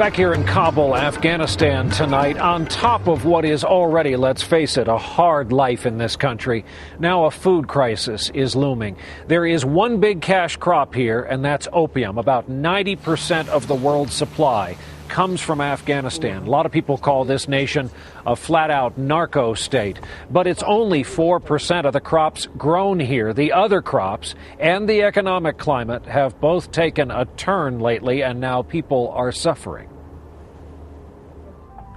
Back here in Kabul, Afghanistan tonight, on top of what is already, let's face it, a hard life in this country, now a food crisis is looming. There is one big cash crop here, and that's opium. About 90% of the world's supply comes from Afghanistan. A lot of people call this nation a flat-out narco state, but it's only 4% of the crops grown here. The other crops and the economic climate have both taken a turn lately, and now people are suffering.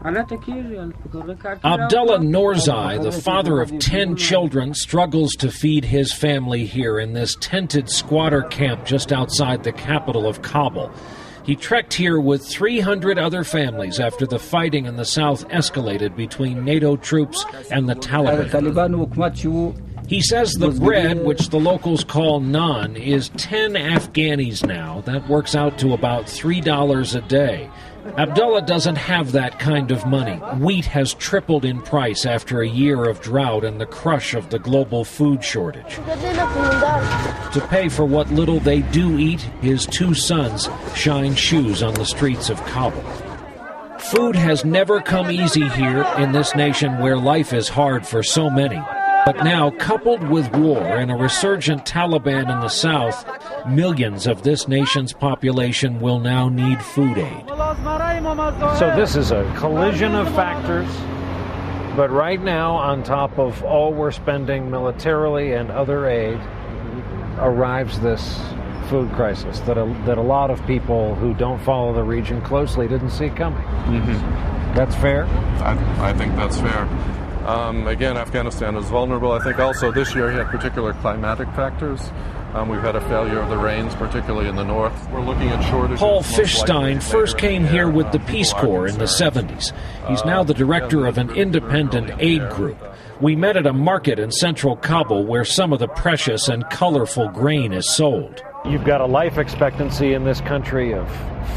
Abdullah Norzai, the father of 10 children, struggles to feed his family here in this tented squatter camp just outside the capital of Kabul. He trekked here with 300 other families after the fighting in the south escalated between NATO troops and the Taliban. He says the bread, which the locals call naan, is 10 Afghanis now. That works out to about $3 a day. Abdullah doesn't have that kind of money. Wheat has tripled in price after a year of drought and the crush of the global food shortage. To pay for what little they do eat, his 2 sons shine shoes on the streets of Kabul. Food has never come easy here in this nation where life is hard for so many. But now, coupled with war and a resurgent Taliban in the south, millions of this nation's population will now need food aid. So this is a collision of factors, but right now, on top of all we're spending militarily and other aid, arrives this food crisis that a lot of people who don't follow the region closely didn't see coming. Mm-hmm. That's fair? I think that's fair. Again, Afghanistan is vulnerable. I think also this year you had particular climatic factors. We've had a failure of the rains, particularly in the north. We're looking at shortages. Paul Fishstein first came here with the Peace Corps in the 70s. He's now the director of an independent aid group. We met at a market in central Kabul where some of the precious and colorful grain is sold. You've got a life expectancy in this country of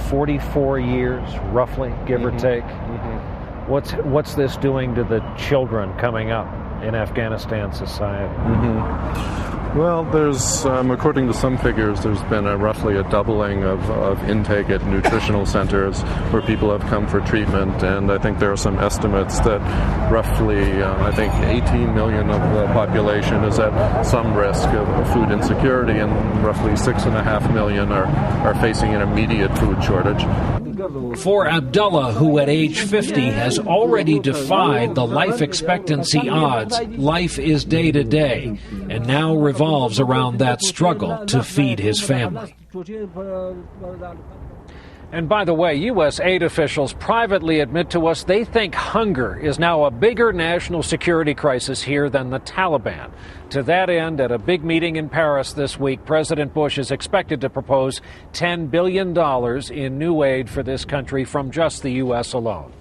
44 years, roughly, give or take. Mm-hmm. What's this doing to the children coming up in Afghanistan society? Mm-hmm. Well, there's, according to some figures, there's been roughly a doubling of intake at nutritional centers where people have come for treatment, and I think there are some estimates that roughly, 18 million of the population is at some risk of food insecurity, and roughly 6.5 million are facing an immediate food shortage. For Abdullah, who at age 50 has already defied the life expectancy odds, life is day to day, and now revolves around that struggle to feed his family. And by the way, U.S. aid officials privately admit to us they think hunger is now a bigger national security crisis here than the Taliban. To that end, at a big meeting in Paris this week, President Bush is expected to propose $10 billion in new aid for this country from just the U.S. alone.